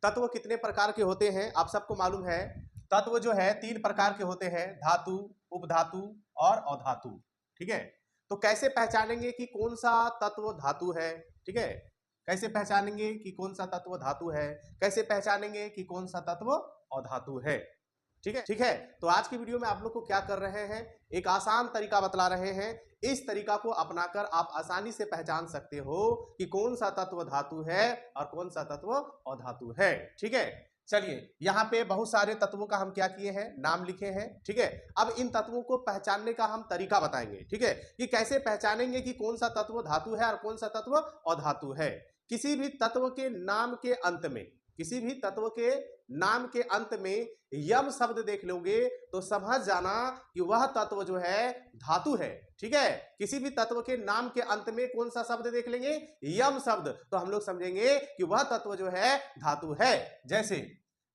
तत्व कितने प्रकार के होते हैं आप सबको मालूम है। तत्व जो है 3 प्रकार के होते हैं, धातु, उपधातु और अधातु। ठीक है, तो कैसे पहचानेंगे कि कौन सा तत्व धातु है? ठीक है, कैसे पहचानेंगे कि कौन सा तत्व धातु है, कैसे पहचानेंगे कि कौन सा तत्व अधातु है? ठीक है। तो आज की वीडियो में आप लोग को क्या कर रहे हैं, एक आसान तरीका बतला रहे हैं। इस तरीका को अपनाकर आप आसानी से पहचान सकते हो कि कौन सा तत्व धातु है और कौन सा तत्व अधातु है। ठीक है, चलिए यहाँ पे बहुत सारे तत्वों का हम क्या किए हैं, नाम लिखे हैं। ठीक है, अब इन तत्वों को पहचानने का हम तरीका बताएंगे। ठीक है, कि कैसे पहचानेंगे कि कौन सा तत्व धातु है और कौन सा तत्व अधातु है। किसी भी तत्व के नाम के अंत में, किसी भी तत्व के नाम के अंत में यम शब्द देख लोगे तो समझ जाना कि वह तत्व जो है धातु है। ठीक है, किसी भी तत्व के नाम के अंत में कौन सा शब्द देख लेंगे, यम शब्द, तो हम लोग समझेंगे कि वह तत्व जो है धातु है। जैसे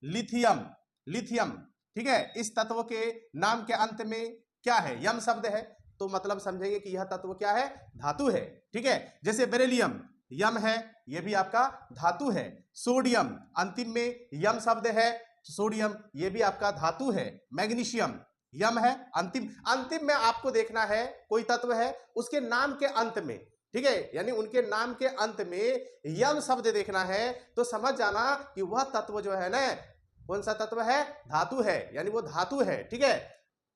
लिथियम, लिथियम, ठीक है, इस तत्व के नाम के अंत में क्या है, यम शब्द है, तो मतलब समझेंगे कि यह तत्व क्या है, धातु है। ठीक है, जैसे बेरिलियम, यम है, यह भी आपका धातु है। सोडियम, अंतिम में यम शब्द है, सोडियम ये भी आपका धातु है। मैग्नीशियम, यम है, अंतिम में आपको देखना है कोई तत्व है उसके नाम के अंत में, ठीक है, यानी उनके नाम के अंत में यम शब्द देखना है, तो समझ जाना कि वह तत्व जो है ना, कौन सा तत्व है, धातु है, यानी वो धातु है। ठीक है,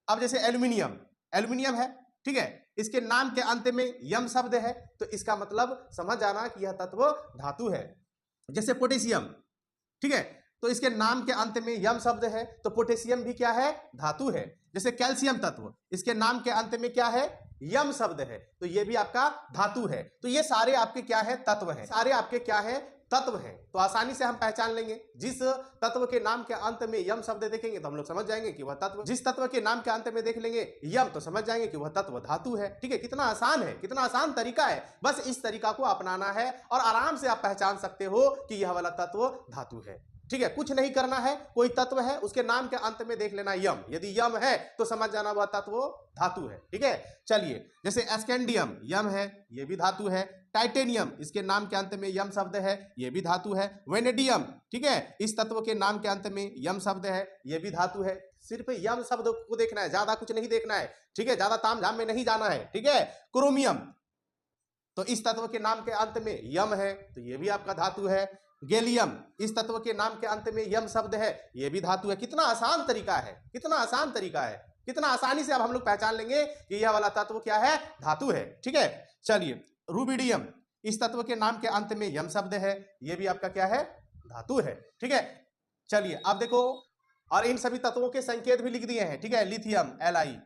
अब जैसे एल्यूमिनियम, एल्यूमिनियम है, ठीक है, इसके नाम के अंत में यम शब्द है, तो इसका मतलब समझ जाना कि यह तत्व धातु है। जैसे पोटेशियम, ठीक है, तो इसके नाम के अंत में यम शब्द है, तो पोटेशियम भी क्या है, धातु है। जैसे कैल्शियम तत्व, इसके नाम के अंत में क्या है, यम शब्द है, तो ये भी आपका धातु है। तो ये सारे आपके क्या है, तत्व है, सारे आपके क्या है, तत्व है। तो आसानी से हम पहचान लेंगे, जिस तत्व के नाम के अंत में यम शब्द देखेंगे तो हम लोग समझ जाएंगे कि वह तत्व, जिस तत्व के नाम के अंत में देख लेंगे यम, तो समझ जाएंगे कि वह तत्व धातु है। ठीक है, कितना आसान है, कितना आसान तरीका है, बस इस तरीका को अपनाना है और आराम से आप पहचान सकते हो कि यह वाला तत्व धातु है। ठीक है, कुछ नहीं करना है, कोई तत्व है उसके नाम के अंत में देख लेना यम, यदि यम है तो समझ जाना वह तत्व धातु है। ठीक है, चलिए जैसे स्कैंडियम, यम है, यह भी धातु है। टाइटेनियम, इसके नाम के अंत में यम शब्द है, यह भी धातु है। वेनेडियम, ठीक है, इस तत्व के नाम के अंत में यम शब्द है, यह भी धातु है। सिर्फ यम शब्द को देखना है, ज्यादा कुछ नहीं देखना है। ठीक है, ज्यादा तामझाम में नहीं जाना है। ठीक है, क्रोमियम, तो इस तत्व के नाम के अंत में यम है, तो यह भी आपका धातु है। गैलियम, इस तत्व के नाम के अंत में यम शब्द है, यह भी धातु है। कितना आसान तरीका है, कितना आसान तरीका है, कितना आसानी से अब हम लोग पहचान लेंगे कि यह वाला तत्व क्या है, धातु है। ठीक है, चलिए रुबिडियम, इस तत्व के नाम के अंत में यम शब्द है, यह भी आपका क्या है, धातु है। ठीक है, चलिए अब देखो, और इन सभी तत्वों के संकेत भी लिख दिए हैं। ठीक है, लिथियम Li,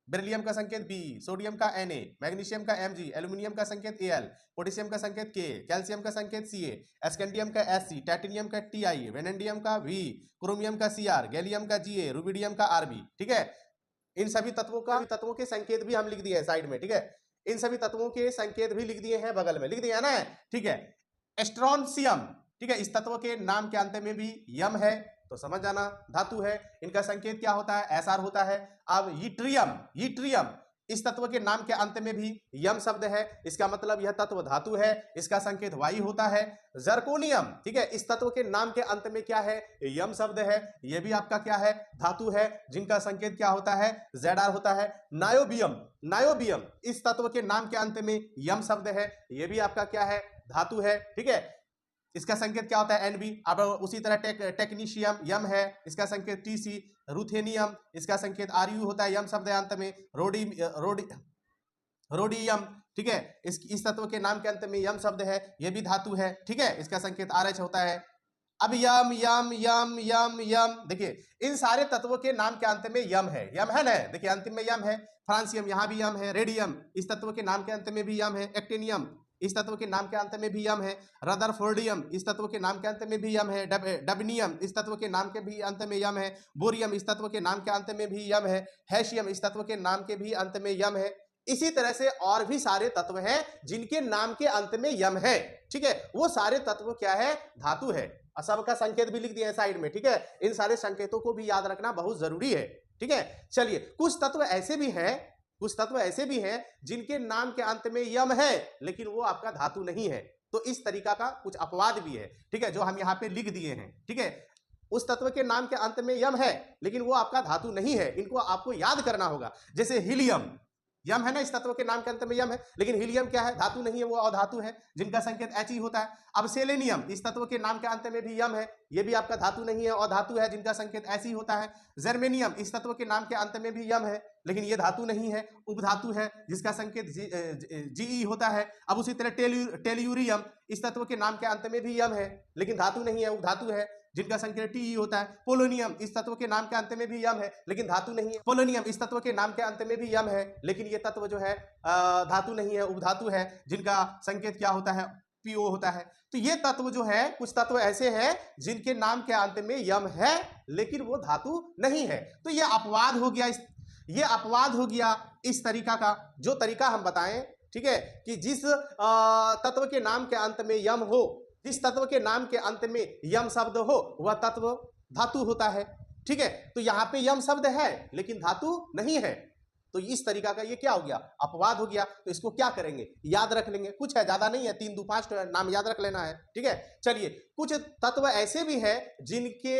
बेरिलियम का संकेत B, सोडियम का Na, मैग्नीशियम का Mg, एल्यूमिनियम का संकेत Al, पोटेशियम का संकेत K, कैल्शियम का संकेत Ca, स्कैंडियम का Sc, टाइटेनियम का Ti, वेनेडियम का V, क्रोमियम का Cr, गैलियम का Ga, रुबिडियम का Rb। ठीक है, इन सभी तत्वों के संकेत भी हम लिख दिए हैं साइड में। ठीक है, इन सभी तत्वों के संकेत भी लिख दिए हैं, बगल में लिख दिया ना। ठीक है, स्ट्रोंशियम, ठीक है, इस तत्व के नाम के अंत में भी यम है, तो समझ जाना धातु है। इनका संकेत क्या होता है, Sr होता है। अब यट्रियम, यट्रियम, इस तत्व के नाम के अंत में भी यम शब्द है, इसका मतलब यह तत्व धातु है, इसका संकेत Y होता है। जर्कोनियम, ठीक है, इस तत्व के नाम के अंत में क्या है, यम शब्द है, यह भी आपका क्या है, धातु है, जिनका संकेत क्या होता है, Zr होता है। नायोबियम, नायोबियम, इस तत्व के नाम के अंत में यम शब्द है, यह भी आपका क्या है, धातु है। ठीक है, इसका संकेत क्या होता है, Nb। अब उसी तरह टेक्नीशियम, यम है, इसका संकेत Tc। रुथेनियम, इसका संकेत Ru होता है, यम शब्द है अंत में। रोडियम, ठीक है, इस तत्व के नाम के अंत में यम शब्द है, यह भी धातु है। ठीक है, इसका संकेत Rh होता है। अब यम यम यम यम यम, देखिए इन सारे तत्वों के नाम के अंत में यम है ना, देखिए अंतिम में यम है। फ्रांसियम, यहाँ भी यम है। रेडियम, इस तत्व के नाम के अंत में भी यम है। एक्टिनियम, इस तत्व के नाम के अंत में भी यम है। रदरफोर्डियम, इस तत्व के नाम के अंत में भी यम है। डबनियम, इस तत्व के नाम के भी अंत में यम है। बोरियम, इस तत्व के नाम के अंत में भी यम है। हैशियम, इस तत्व के नाम के भी अंत में यम है। इसी तरह से और भी सारे तत्व हैं जिनके नाम के अंत में यम है। ठीक है, वो सारे तत्व क्या है, धातु है। सबका संकेत भी लिख दिया है साइड में। ठीक है, इन सारे संकेतों को भी याद रखना बहुत जरूरी है। ठीक है, चलिए कुछ तत्व ऐसे भी हैं जिनके नाम के अंत में यम है लेकिन वो आपका धातु नहीं है, तो इस तरीका का कुछ अपवाद भी है, ठीक है, जो हम यहाँ पे लिख दिए हैं, ठीक है। उस तत्व के नाम के अंत में यम है लेकिन वो आपका धातु नहीं है, इनको आपको याद करना होगा। जैसे हीलियम, यम है ना, इस तत्व के नाम के अंत में यम है, लेकिन हीलियम क्या है, धातु नहीं है, वो अधातु है जिनका संकेत एच ही होता है। अब सेलेनियम, इस तत्व के नाम के अंत में भी यम है, ये भी आपका धातु नहीं है, अधातु है जिनका संकेत एच ही होता है। जर्मेनियम, इस तत्व के नाम के अंत में भी यम है लेकिन ये धातु नहीं है, उपधातु है जिसका संकेत जी होता है। अब उसी तरह टेल्यूरियम, इस तत्व के नाम के अंत में भी यम है लेकिन धातु नहीं है, उपधातु है जिनका संकेत टी होता है। पोलोनियम, इस तत्व के नाम के अंत में भी यम है लेकिन धातु नहीं है। पोलोनियम, इस तत्व के नाम के अंत में भी यम है लेकिन ये तत्व जो है धातु नहीं है, उपधातु है जिनका संकेत क्या होता है, पीओ होता है। तो ये तत्व जो है, कुछ तत्व ऐसे हैं जिनके नाम के अंत में यम है लेकिन वो धातु नहीं है। तो ये अपवाद हो गया, ये अपवाद हो गया इस तरीका का, जो तरीका हम बताएं, ठीक है, कि जिस तत्व के नाम के अंत में यम हो, जिस तत्व के नाम के अंत में यम शब्द हो, वह तत्व धातु होता है, ठीक है। तो यहाँ पे यम शब्द है लेकिन धातु नहीं है, तो इस तरीका का ये क्या हो गया, अपवाद हो गया। तो इसको क्या करेंगे, याद रख लेंगे, कुछ है, ज्यादा नहीं है, 3 2 5 नाम याद रख लेना है, ठीक है। चलिए, कुछ तत्व ऐसे भी हैं जिनके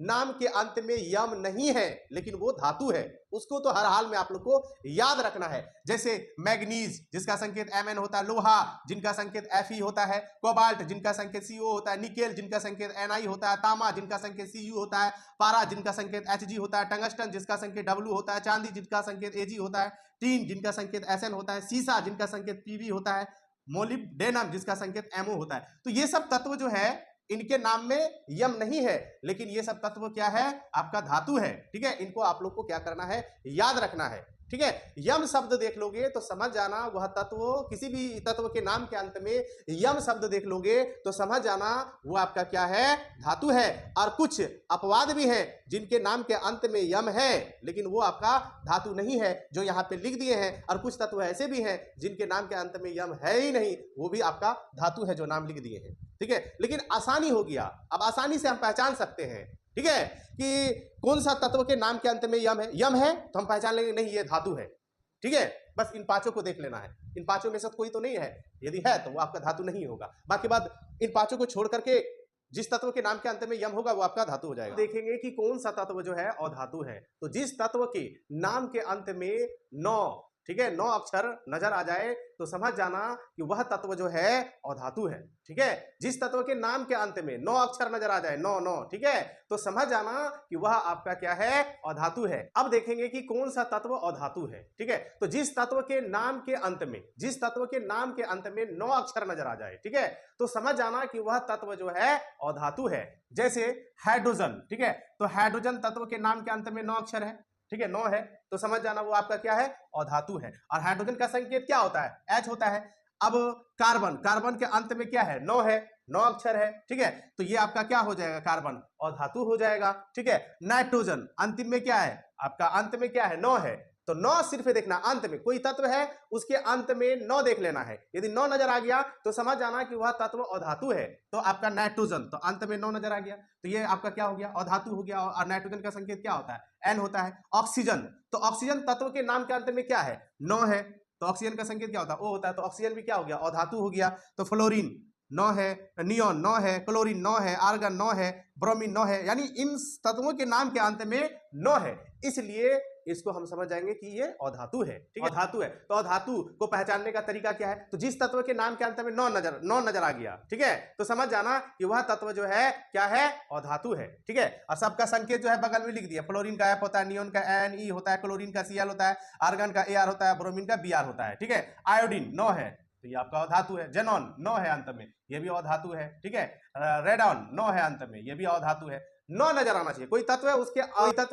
नाम के अंत में यम नहीं है लेकिन वो धातु है, उसको तो हर हाल में आप लोग को याद रखना है। जैसे मैग्नीज, जिसका संकेत Mn होता है, लोहा जिनका संकेत Fe होता है, कोबाल्ट जिनका संकेत Co होता है, निकेल जिनका संकेत Ni होता है, तांबा जिनका संकेत Cu होता है, पारा जिनका संकेत Hg होता है, टंगस्टन जिसका संकेत W होता है, चांदी जिनका संकेत Ag होता है, टीन जिनका संकेत Sn होता है, सीसा जिनका संकेत Pb होता है, मोलिब्डेनम जिसका संकेत Mo होता है। तो ये सब तत्व जो है इनके नाम में यम नहीं है लेकिन ये सब तत्व क्या है, आपका धातु है, ठीक है। इनको आप लोग को क्या करना है, याद रखना है, ठीक है। यम शब्द देख लोगे तो समझ जाना वह तत्व, किसी भी तत्व के नाम के अंत में यम शब्द देख लोगे तो समझ जाना वो आपका क्या है, धातु है। और कुछ अपवाद भी हैं जिनके नाम के अंत में यम है लेकिन वो आपका धातु नहीं है, जो यहाँ पे लिख दिए हैं। और कुछ तत्व ऐसे भी हैं जिनके नाम के अंत में यम है ही नहीं, वो भी आपका धातु है, जो नाम लिख दिए हैं, ठीक है। लेकिन आसानी हो गया, अब आसानी से हम पहचान सकते हैं, ठीक है, कि कौन सा तत्व के नाम के अंत में यम है तो हम पहचान लेंगे नहीं ये धातु है, ठीक है। बस इन पांचों को देख लेना है, इन पांचों में से कोई तो नहीं है, यदि है तो वो आपका धातु नहीं होगा। बाकी बात इन पांचों को छोड़ करके जिस तत्व के नाम के अंत में यम होगा वो आपका धातु हो जाएगा। देखेंगे कि कौन सा तत्व जो है अधातु है। तो जिस तत्व के नाम के अंत में 9, ठीक है, 9 अक्षर नजर आ जाए तो समझ जाना कि वह तत्व जो है अधातु है, ठीक है। जिस तत्व के नाम के अंत में 9 अक्षर नजर आ जाए, 9 9, ठीक है, तो समझ जाना कि वह आपका क्या है, अधातु है। अब देखेंगे कि कौन सा तत्व अधातु है, ठीक है। तो जिस तत्व के नाम के अंत में, जिस तत्व के नाम के अंत में 9 अक्षर नजर आ जाए, ठीक है, तो समझ जाना कि वह तत्व जो है अधातु है। जैसे हाइड्रोजन, ठीक है, तो हाइड्रोजन तत्व के नाम के अंत में 9 अक्षर है, ठीक है, 9 है, तो समझ जाना वो आपका क्या है, अधातु है। और हाइड्रोजन का संकेत क्या होता है, H होता है। अब कार्बन, कार्बन के अंत में क्या है, 9 है, 9 अक्षर है, ठीक है, तो ये आपका क्या हो जाएगा, कार्बन, अधातु हो जाएगा, ठीक है। नाइट्रोजन अंतिम में क्या है, आपका अंत में क्या है, 9 है, तो 9 सिर्फ देखना, अंत में कोई तत्व है उसके अंत में 9 देख लेना है। यदि 9 नजर आ गया तो समझ जाना कि वह तत्व अधातु है। तो आपका नाइट्रोजन, तो अंत में 9 नजर आ गया तो ये आपका क्या हो गया, अधातु हो गया। और नाइट्रोजन का संकेत क्या होता है, N होता है। ऑक्सीजन, तो ऑक्सीजन तत्व के नाम के अंत में क्या है, 9 है, तो ऑक्सीजन का संकेत क्या होता है, O होता है, तो ऑक्सीजन भी क्या हो गया, अधातु हो गया। तो फ्लोरीन 9 है, नियोन 9 है, क्लोरीन 9 है, आर्गन 9 है, ब्रोमीन 9 है, यानी इन तत्वों के नाम के अंत में 9 है, इसलिए इसको हम समझ जाएंगे कि ये अधातु है, ठीक है, अधातु है। तो अधातु को पहचानने का तरीका क्या है, तो जिस तत्व के नाम के अंत में 9 नजर आ गया, ठीक है, तो समझ जाना कि वह तत्व जो है क्या है, अधातु है, ठीक है। और सबका संकेत जो है बगल में लिख दिया, फ्लोरीन का F होता है, नियोन का Ne होता है, क्लोरीन का Cl होता है, आर्गन का Ar होता है, ब्रोमीन का Br होता है, ठीक है। आयोडीन 9 है, तो ये आपका अधातु है। जेनॉन 9 है अंत में, ये भी अधातु है, ठीक है। रेडॉन 9 है अंत में, ये भी अधातु है। 9 नजर आना चाहिए, कोई तत्व है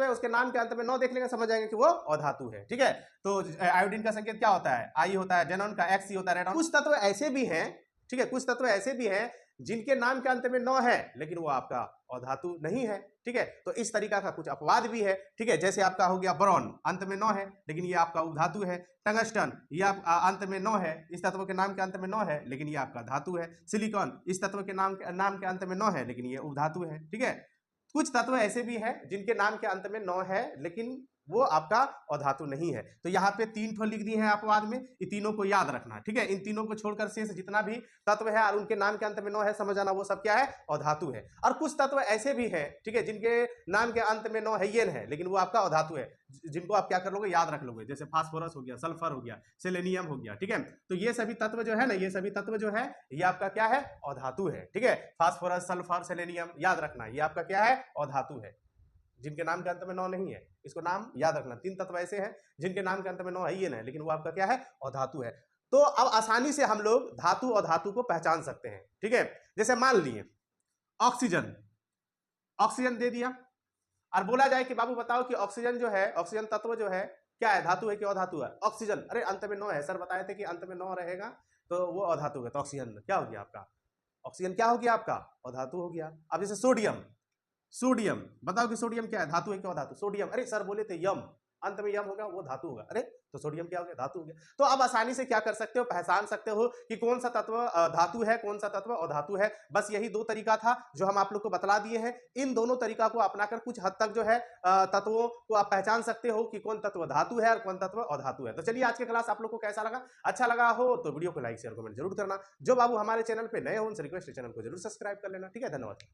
उसके नाम के अंत में 9 देख लेंगे, समझ जाएंगे कि वो अधातु है, ठीक है। तो आयोडीन का संकेत क्या होता है, I होता है, जेनॉन का X होता है, रेडॉन। कुछ तत्व ऐसे भी हैं, ठीक है, कुछ तत्व ऐसे भी हैं जिनके नाम के अंत में 9 है लेकिन वो आपका अधातु नहीं है, ठीक है। तो इस तरीका का कुछ अपवाद भी है, ठीक है। जैसे आपका हो गया बोरॉन, अंत में 9 है लेकिन ये आपका उपधातु है। टंगस्टन, ये अंत में 9 है, इस तत्व के नाम के अंत में 9 है लेकिन ये आपका धातु है। सिलिकॉन, इस तत्व के नाम के अंत में 9 है लेकिन ये उपधातु है, ठीक है। कुछ तत्व ऐसे भी हैं जिनके नाम के अंत में 9 है लेकिन वो आपका अधातु नहीं है। तो यहाँ पे 3 ठो लिख दिए हैं अपवाद में, ये तीनों को याद रखना, ठीक है। इन तीनों को छोड़कर शेष जितना भी तत्व है और उनके नाम के अंत में न है, समझ आना वो सब क्या है, अधातु है। और कुछ तत्व ऐसे भी हैं, ठीक है, जिनके नाम के अंत में न है ये है, लेकिन वो आपका अधातु है, जिनको आप क्या कर लोगे, याद रख लोगे, जैसे फास्फोरस हो गया, सल्फर हो गया, सेलेनियम हो गया, ठीक है। तो ये सभी तत्व जो है ना, ये सभी तत्व जो है ये आपका क्या है, अधातु है, ठीक है। फास्फोरस, सल्फर, सेलेनियम याद रखना, ये आपका क्या है, अधातु है, जिनके नाम के अंत में नौ नहीं है, इसको नाम याद रखना। 3 तत्व ऐसे हैं जिनके नाम के अंत में नौ है ये नहीं, लेकिन वो आपका क्या है, अधातु है। तो अब आसानी से हम लोग धातु और धातु को पहचान सकते हैं, ठीक है। जैसे मान लिए ऑक्सीजन, ऑक्सीजन दे दिया और बोला जाए कि बाबू बताओ कि ऑक्सीजन जो है, ऑक्सीजन तत्व जो है क्या है, धातु है कि अधातु है? ऑक्सीजन, अरे अंत में नौ है, सर बताए थे कि अंत में नौ रहेगा तो वो अधातु है। तो ऑक्सीजन क्या हो गया आपका, ऑक्सीजन क्या हो गया आपका, अधातु हो गया। अब जैसे सोडियम, सोडियम बताओ कि सोडियम क्या है, धातु है क्या धातु? सोडियम, अरे सर बोले थे यम, अंत में यम होगा वो धातु होगा, अरे तो सोडियम क्या हो गया, धातु हो गया। तो अब आसानी से क्या कर सकते हो, पहचान सकते हो कि कौन सा तत्व धातु है, कौन सा तत्व अधातु है। बस यही 2 तरीका था जो हम आप लोग को बतला दिए हैं। इन दोनों तरीका को अपनाकर कुछ हद तक जो है तत्वों को आप पहचान सकते हो कि कौन तत्व धातु है और कौन तत्व अधातु है। तो चलिए आज के क्लास आप लोग को कैसा लगा, अच्छा लगा हो तो वीडियो को लाइक शेयर कमेंट जरूर करना। जो बाबू हमारे चैनल पे नए हो उनसे रिक्वेस्ट है चैनल को जरूर सब्सक्राइब कर लेना, ठीक है। धन्यवाद।